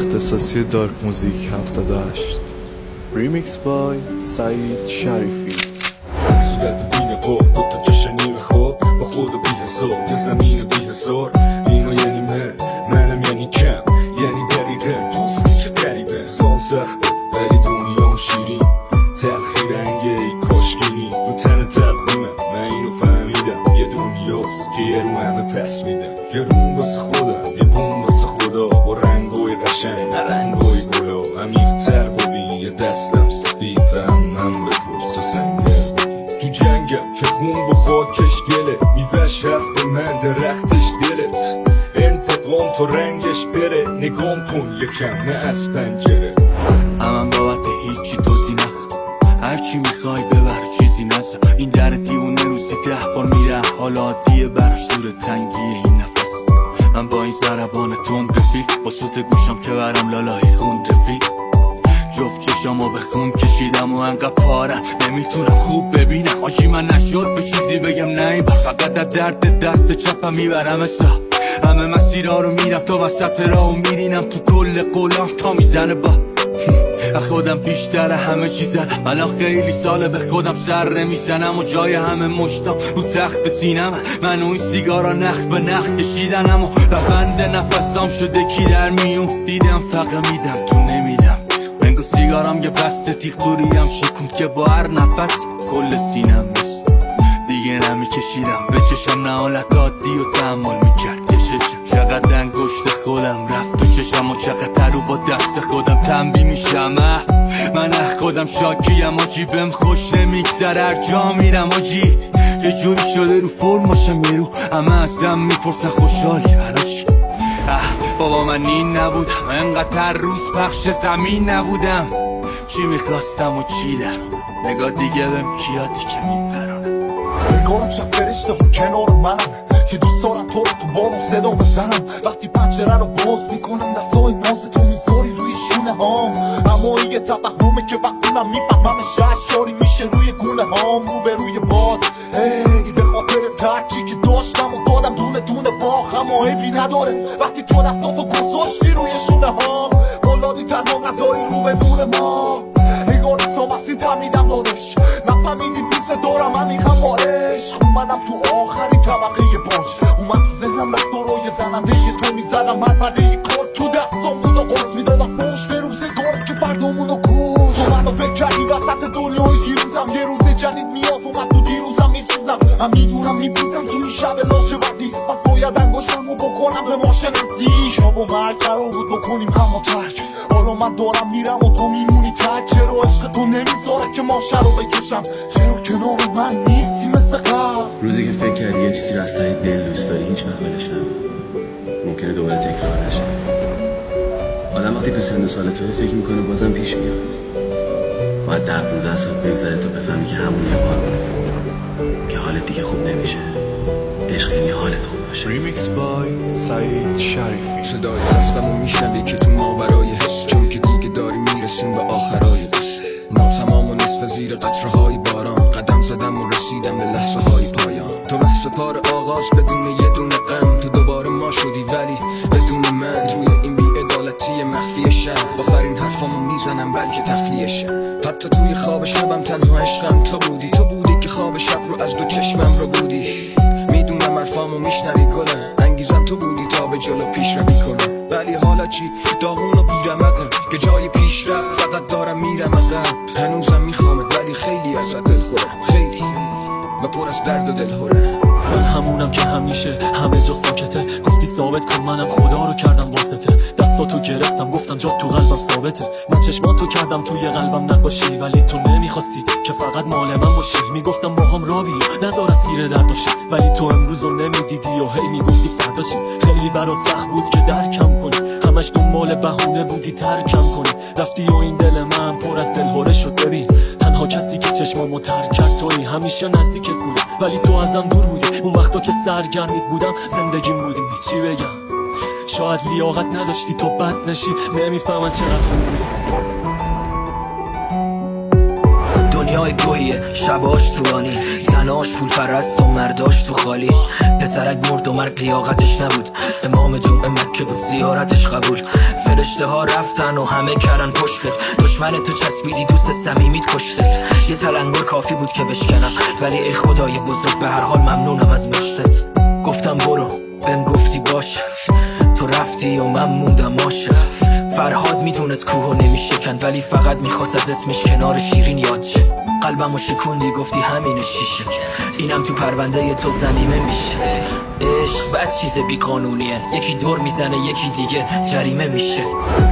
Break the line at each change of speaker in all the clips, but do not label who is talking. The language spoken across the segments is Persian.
اختصاصی دارک موزیک 78 ریمیکس بای سعید شریفی.
صورت بین پا دوتا جشنی خواب با خود بی حساب یه زمین بی حسار اینو یعنی منم یعنی کم یعنی دقیقه دوستی که قریبه زان سخته ولی دنیا شیرین تلخی رنگه ای کاشگیری رو تن تقویمه من اینو فهمیدم یه دنیاست که یه رو همه پس میدم یه روم واسه خودم یه بوم واسه خدا با رنگای قشنگ نه رنگای گلا عمیق‌تر ببین یه دستم سفید و من بپرس و سنگر تو جنگم که خون با خاکش گله میوش حرف من درختش دلت انتقام تو رنگش بره نگام کن یکم نه از پنجره
من بابت هیچی توضیح نخوا هرچی میخوای ببر چیزی نزا این در دیونه روزی 10 بار میره حالا عادیه براش زور تنگیه این نفس من با این ضربان تند رفیق با صوت گوشم که برم لالای خون رفیق جفت چشامو به خون کشیدم و انقدر پارم نمیتونم خوب ببینم آجی من نشد به چیزی بگم نه این فقط از درد دست چپم میبرم حساب همه مسیرها رو میرم تا وسط راه و میرینم تو کل قولام تا میزنه با خودم بیشتر همه چی زدم الان خیلی ساله به خودم سر نمیزنم و جای همه مشتام رو تخت سینم من و این سیگارا نخ به نخ کشیدنم و بند نفسام شده کی در میون دیدم فقط میدم تو نمیدم رنگ و سیگارم یه بسته تیغ توریم شکوند که با هر نفس کل سینم بست دیگه نمیکشیدم بکشم نه حالت عادی و تحمل میکرد کششم چقدر انگشت خودم رفت و چشم و چقدر رو با دست خودم تنبی میشم من خودم شاکیم آجی بهم خوش نمیگذر هر جا میرم آجی یه جوری شده رو فرم باشم یه رو همه ازم میپرسن خوشحالی برا چی بابا من این نبودم انقدر روز پخش زمین نبودم چی میخواستم و چی دارم نگاه دیگه بهم کیاتی که میپرانم
نگارم شب فرشته ها کنار منم که دوست دارم تو رو تو بالم صدا بزنم وقتی پنجره رو باز میکنم دستای ناز تو میذاری روی شونه هام اما این یه توهمه که وقتی من میفهمم شهشاری میشه روی گونه هام رو به روی باد ای به خاطر ترکی که داشتم و دادم دونه دونه باخ اما عیبی نداره وقتی تو دستاتو گذاشتی روی شونه هام قلادی تنها نذاری رو به نور ما نگار سامستی تمیدم دارش نفهمیدی دوست دارم همین همارش اومدم تو آخرین طبقه باش اومد تو ذهنم رفتارای زننده تو میزدم هر پده کار تو دستامونو قرص میدادم فوش به روزگار که فردامونو کش تو منو فکر کردی وسط دنیای دیروزم یه روز جدید میاد اومد تو دیروزم میسوزم من میدونم میبوزم تو این شب لاجوردی پس باید انگشتمو بکنم به ماشن نزدیک یا با مرگ قرار بود بکنیم همو ترک حالا من دارم میرم و تو میمونی تک چرا عشق تو نمیذاره که ماشه رو بکشم چرا کنار من نیستی مثل قبل
روزی که فکر کردی یه چیزی رو از ته دل دوست داری هیچ وقت ولش نکن ممکنه دوباره تکرار نشه آدم وقتی تو سن سال تو فکر میکنه بازم پیش میاد باید 10-15 سال بگذره تا بفهمی که همون یه بار بوده که حالت دیگه خوب نمیشه عشق یعنی حالت خوب باشه
ریمیکس بای سعید شریفی.
صدای خستم و میشنوی که تو ماورای حس چون که دیگه داری میرسیم به آخرای قصه ناتمام و نصف زیر قطره‌های باران قدم زدم و رسیدم به لحظه های پایان تو بحث پار آغاز بدون یه دونه غم تو دوباره ما شدی ولی بدون من توی این بی‌عدالتی مخفی شب آخرین حرفامو میزنم بلکه تخلیه شب حتی توی خواب شبم تنها عشقم تو بودی که خواب شب رو از دو چشمم رو بودی میدونم حرفامو میشنوی گلم انگیزم تو بودی تا به جلو پیش روی کنم ولی حالا چی داغون و بیرمقم که جای پیش رفت فقط دارم میرم عقب هنوزم میخوامت ولی خیلی ازت دل خورم خیلی و پر از درد و دلهورم
من همونم که همیشه همه جا ساکته گفتی ثابت کن منم خدا رو کردم واسطه دستاتو گرفتم گفتم جا تو قلبم ثابته من چشماتو کردم توی قلبم نباشی ولی تو نمیخواستی که فقط مال من باشی میگفتم با هم را بیا نذار اسیر درد باشی ولی تو امروز رو نمیدیدی و هی میگفتی فردا چی خیلی برات سخت بود که درکم کنی همش دنبال بهونه بودی ترکم کنی رفتی و این دل من پر از دلهوره شد ببین تنها کسی که چشمامو ترک کرد تویی همیشه نزدیکت بودم ولی تو ازم دور بودی اون وقتا که سرگرم بودم زندگیم بودی چی بگم شاید لیاقت نداشتی تو بد نشی نمیفهمن چقدر خوب بودی
دنیای تویه شباش طولانی تناش پول پرست و مرداش تو خالی. پسرک مرد و مرگ لیاقتش نبود، امام جمعه مکه بود زیارتش قبول. فرشته ها رفتن و همه کردن پشتت، دشمن تو چسبیدی دوست صمیمیت کشتت. یه تلنگر کافی بود که بشکنم، ولی ای خدای بزرگ به هر حال ممنونم از مشتت. گفتم برو بهم گفتی باشه، تو رفتی و من موندم عاشق. فرهاد میدونست کوهو نمیشکن، ولی فقط میخواست از اسمش کنار شیرین یاد شه. قلبمو شکوندی گفتی همین شیشه، اینم تو پرونده تو ضمیمه میشه. عشق بد چیز بیقانونیه، یکی دور میزنه یکی دیگه جریمه میشه.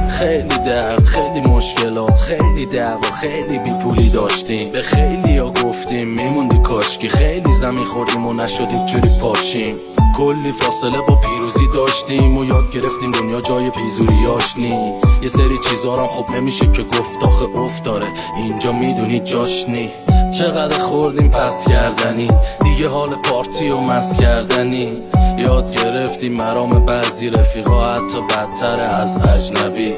خیلی درد، خیلی مشکلات، خیلی دعوا، خیلی بیپولی داشتیم. به خیلی ها گفتیم میموندی کاشکی، خیلی زمین خوردیم و نشدیم جوری پاشیم. کلی فاصله با پیروزی داشتیم و یاد گرفتیم دنیا جای پیزوریاش نی. یه سری چیزارم خب نمیشه که گفت آخه افتاره، اینجا میدونی جاش نی. چقدر خوردیم پس کردنی، دیگه حال پارتی و مس کردنی. یاد گرفتیم مرام بعضی رفیقا حتی بدتر از اجنبی.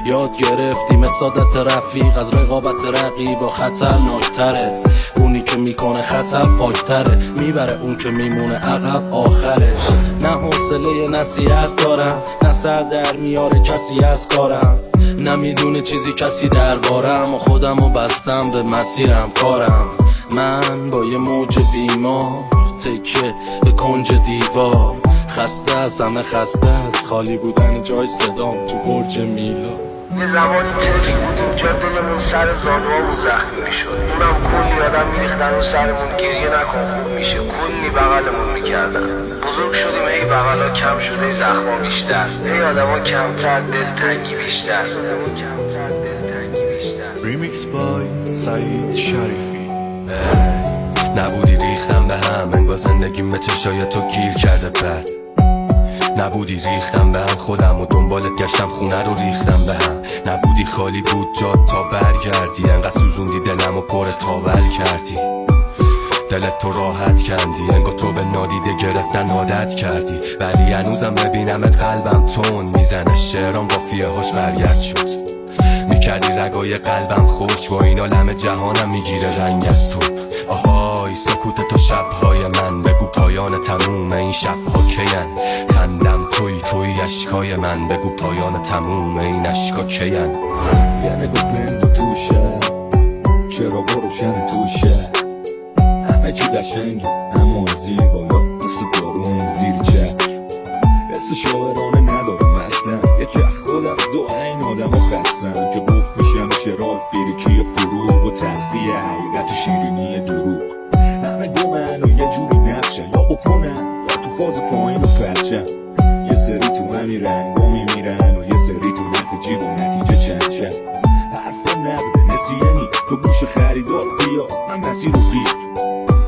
یاد گرفتیم سادت رفیق از رقابت رقیب و خطرناکتره. اونی که میکنه خطر پاکتره، میبره اون که میمونه عقب آخرش. نه حوصله نصیحت دارم، نه سر در میاره کسی از کارم. نمیدونه چیزی کسی دربارم و خودمو بستم به مسیرم کارم. من با یه موج بیمار تکه به کنج دیوار، خسته از همه خسته از خالی بودن جای صدام تو برج میلا.
یه زمانی تلفی بود اینجا دلمون سر زانوامون زخمی میشد، اونم کلی آدم میریختن و سرمون گریه نکن خوب میشه، کلی بغلمون میکردن. بزرگ شدیم هی بغلا کم شده زخما بیشتر، هی آدما کمتر دلتنگی بیشتر.
Remix by سعید شریفی.
نبودی ریختم به هم، انگار زندگیم به چشای تو گیر کرده بد. نبودی ریختم به هم خودم و دنبالت گشتم خونه رو ریختم به هم. نبودی خالی بود جاد تا برگردی، انقدر سوزوندی دلم و پر تاول کردی. دلت تو راحت کندی، انگار تو به نادیده گرفتن عادت کردی. ولی هنوزم ببینمت قلبم تون میزنه، شعرام قافیه هاش برگرد شد. میکردی رگای قلبم خوش، با این عالم جهانم میگیره رنگ از تو. آهای سکوت تو شبهای من، بگو پایان تموم این شبها کین. خندم توی اشکای من، بگو پایان تموم این اشکا کین.
یه نگاه بند و توشه، چرا بروشن توشه. همه چی قشنگه اما زیبالا مثل بارون زیر چشم. حس شاعرانه ندارم اصلا، یکی از خودم دو این آدم ها خستم که گفت میشم شرال فیریکی فروغ و تلخی حقیقت و شیرینی دروغ. همه گمن و یه جوری نقشن، یا بکنن یا تو فاز پایین و پرچن. یه سری تو همین رنگا میمیرن و یه سری تو نخ جیب و نتیجه چند. حرفا نقده نسیانی تو گوش خریدار بیا، من مسیر رو گیر.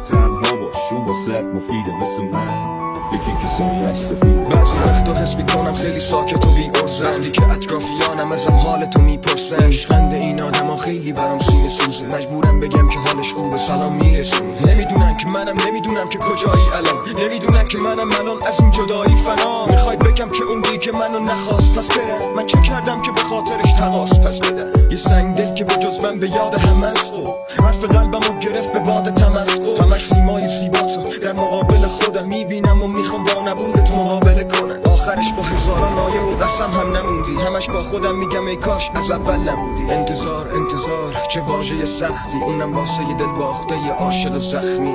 تنها باشون با سر مفیده مثل من، یکی که سایش سفید.
بعضی وقتا حس میکنم خیلی ساکت و بی ارزم، وقتی که اطرافیانم ازم حالتو میپرسن. عشقنده این آدم ها خیلی برام سینه سوزه، مجبورم بگم که حالش خوبه سلام میرسون. نمیدونن که منم نمیدونم که کجایی الان، نمیدونن که منم الان از این جدایی فنا. میخوای بگم که اون دیگه منو نخواست پس برم، من چه کردم که به خاطرش تقاس پس بدم. یه سنگ دل که به جز من به یاد همه است، حرف قلبمو گرفت به باد تمسخر. همش سیمای زیباتو در مقابل خودم میبینم و میخوام با نبودت مقابله کنم. آخرش با هزاران آیه و قسم هم نموندی، همش با خودم میگم ای کاش از اول نبودی. انتظار چه واژه سختی، اونم واسه یه دل باخته یه عاشق زخمی.